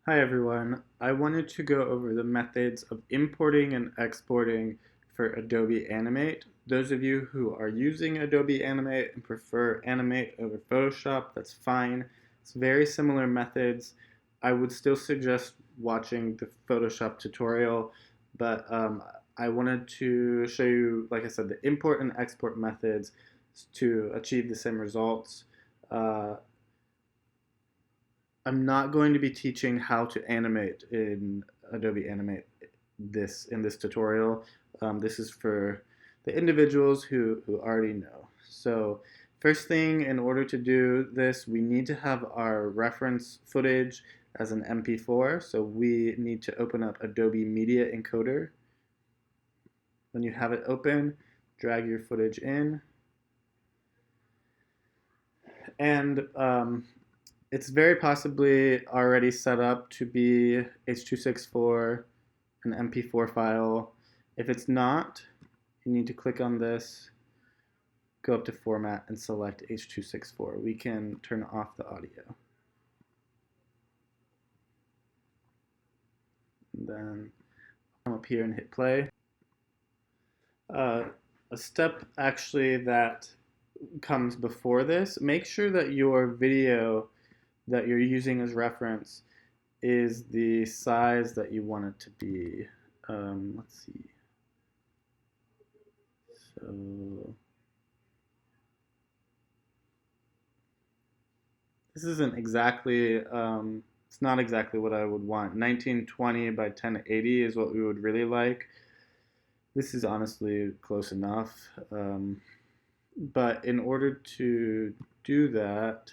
Hi everyone. I wanted to go over the methods of importing and exporting for Adobe Animate. Those of you who are using Adobe Animate and prefer Animate over Photoshop, that's fine. It's very similar methods. I would still suggest watching the Photoshop tutorial, but I wanted to show you, like I said, the import and export methods to achieve the same results. Uh, I'm not going to be teaching how to animate in Adobe Animate in this tutorial. This is for the individuals who already know. So first thing, in order to do this, we need to have our reference footage as an MP4. So we need to open up Adobe Media Encoder. When you have it open, drag your footage in. And it's very possibly already set up to be H.264, an MP4 file. If it's not, you need to click on this, go up to Format, and select H.264. We can turn off the audio. And then come up here and hit play. Uh, a step actually that comes before this, make sure that your video that you're using as reference is the size that you want it to be. Let's see. So this isn't exactly, it's not exactly what I would want. 1920 by 1080 is what we would really like. This is honestly close enough. But in order to do that,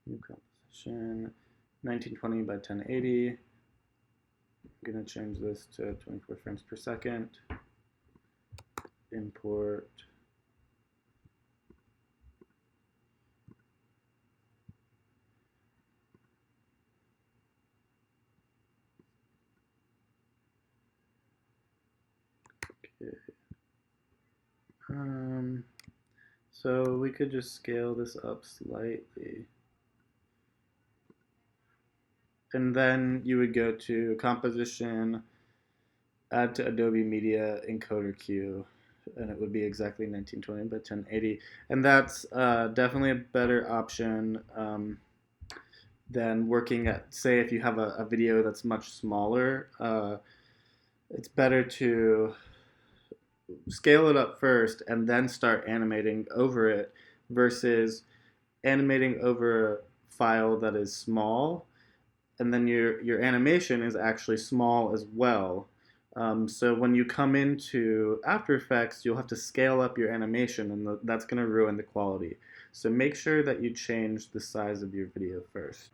new composition, 1920 by 1080. I'm going to change this to 24 frames per second. Import. Okay. So we could just scale this up slightly. And then you would go to Composition, Add to Adobe Media Encoder Queue, and it would be exactly 1920 by 1080. And that's definitely a better option than working at, say, if you have a video that's much smaller. It's better to scale it up first and then start animating over it versus animating over a file that is small, and then your animation is actually small as well. So when you come into After Effects, you'll have to scale up your animation, and that's going to ruin the quality. So make sure that you change the size of your video first.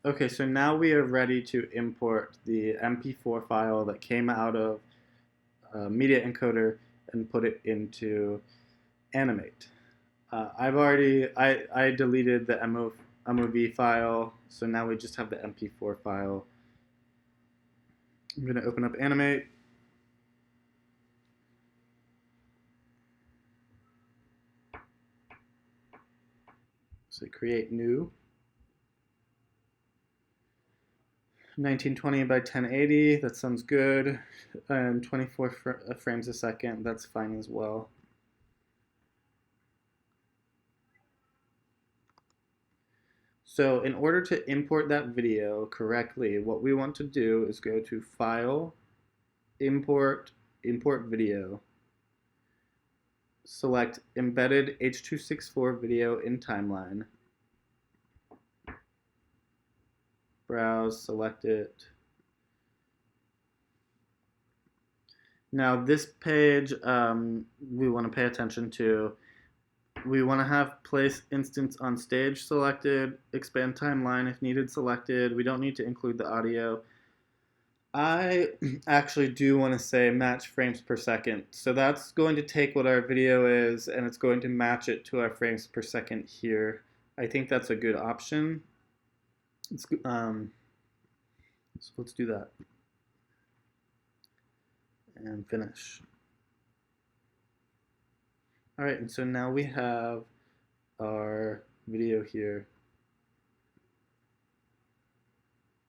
Okay, so now we are ready to import the MP4 file that came out of Media Encoder and put it into Animate. I deleted the MOV file, so now we just have the MP4 file. I'm going to open up Animate. So create new. 1920 by 1080, that sounds good. And 24 frames a second, that's fine as well. So in order to import that video correctly, what we want to do is go to File, Import, Import Video, select Embedded H.264 Video in Timeline, browse, select it. Now this page we want to pay attention to. We want to have place instance on stage selected, expand timeline if needed selected. We don't need to include the audio. I actually do want to say match frames per second. So that's going to take what our video is and it's going to match it to our frames per second here. I think that's a good option. So let's do that and finish. All right, and so now we have our video here,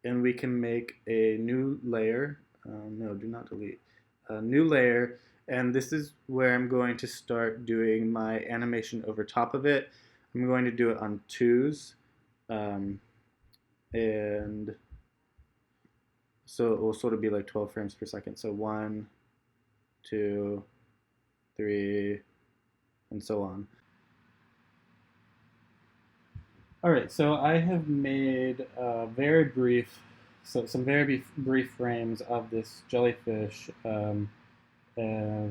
and we can make a new layer. No, do not delete. A new layer, and this is where I'm going to start doing my animation over top of it. I'm going to do it on twos, um, and so it will sort of be like 12 frames per second. So 1, 2, 3, and so on. All right, so I have made some very brief frames of this jellyfish. And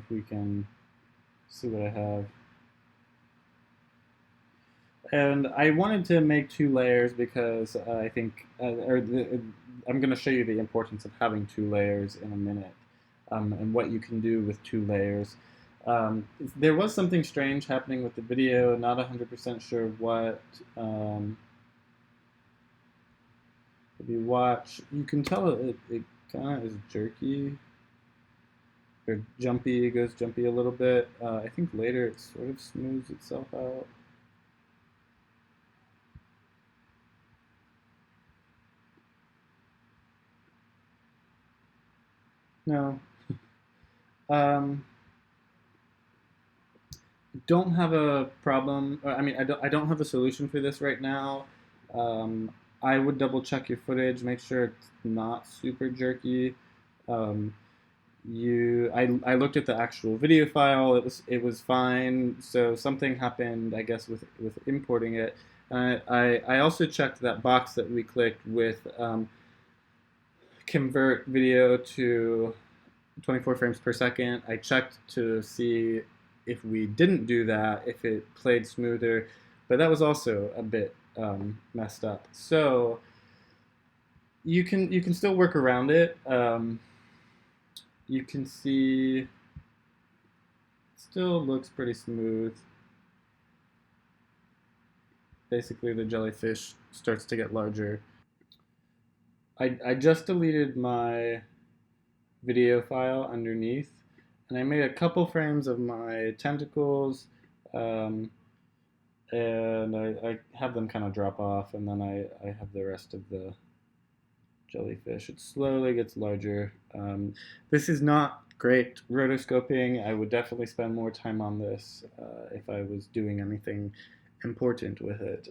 we can see what I have. And I wanted to make two layers because I think, I'm going to show you the importance of having two layers in a minute, and what you can do with two layers. There was something strange happening with the video, not 100% sure what. If you watch, you can tell it kind of is jerky or jumpy. It goes jumpy a little bit. I think later it sort of smooths itself out. No. Um, don't have a problem. I mean, I don't have a solution for this right now. I would double check your footage, make sure it's not super jerky. Um, I looked at the actual video file. It was fine. So something happened, I guess, with importing it. I also checked that box that we clicked with convert video to 24 frames per second. I checked to see if we didn't do that, if it played smoother, but that was also a bit messed up. So you can still work around it. You can see it still looks pretty smooth. Basically, the jellyfish starts to get larger. I just deleted my video file underneath, and I made a couple frames of my tentacles, um, and I have them kind of drop off, and then I have the rest of the jellyfish. It slowly gets larger. This is not great rotoscoping. I would definitely spend more time on this if I was doing anything important with it.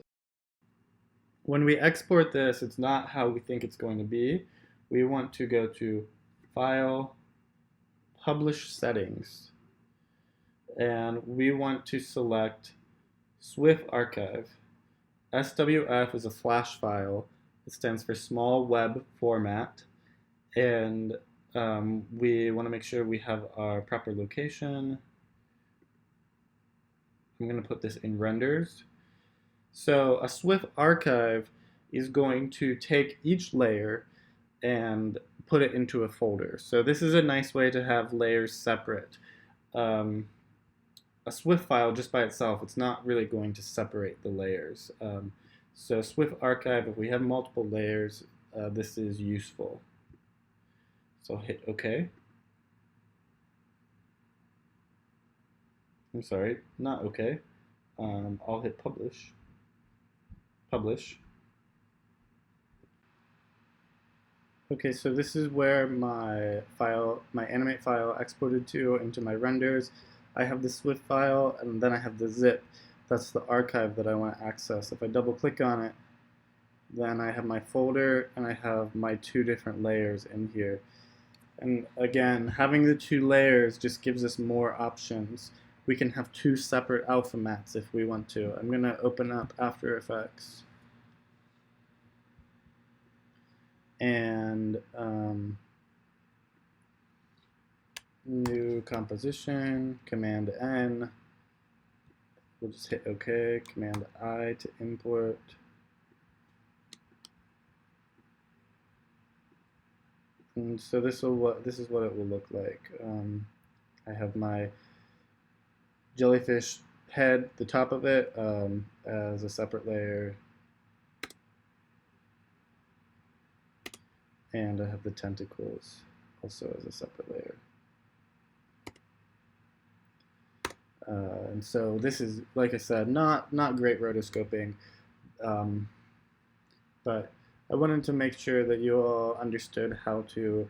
When we export this, it's not how we think it's going to be. We want to go to File, Publish Settings, and we want to select SWF Archive. SWF is a flash file. It stands for Small Web Format, and we want to make sure we have our proper location. I'm going to put this in renders. So a SWF archive is going to take each layer and put it into a folder. So this is a nice way to have layers separate. A SWF file just by itself, it's not really going to separate the layers. So SWF archive, if we have multiple layers, this is useful. So I'll hit OK. I'm sorry, not OK. I'll hit publish. Publish. Okay, so this is where my Animate file exported to into my renders. I have the SWF file, and then I have the zip. That's the archive that I want to access. If I double click on it, then I have my folder, and I have my two different layers in here. And again, having the two layers just gives us more options. We can have two separate alpha mats if we want to. I'm going to open up After Effects. And new composition, Command N. We'll just hit OK, Command I to import. And so this is what it will look like. I have my jellyfish head, the top of it, as a separate layer. And I have the tentacles also as a separate layer. And so this is, like I said, not great rotoscoping. Um, but I wanted to make sure that you all understood how to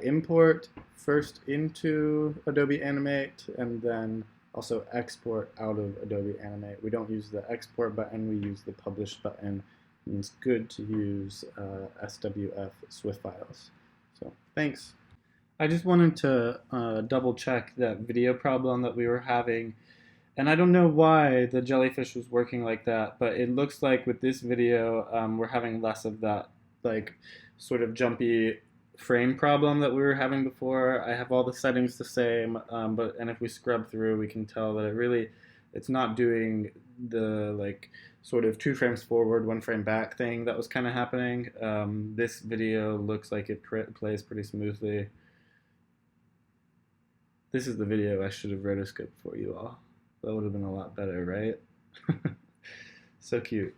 import first into Adobe Animate and then also export out of Adobe Animate. We don't use the export button, we use the publish button. And it's good to use SWF Swift files. So thanks. I just wanted to double check that video problem that we were having. And I don't know why the jellyfish was working like that, but it looks like with this video, we're having less of that, like, sort of jumpy frame problem that we were having before. I have all the settings the same, and if we scrub through, we can tell that it's not doing the, like, sort of 2 frames forward, 1 frame back thing that was kind of happening. This video looks like it plays pretty smoothly. This is the video I should have rotoscoped for you all. That would have been a lot better, right? So cute.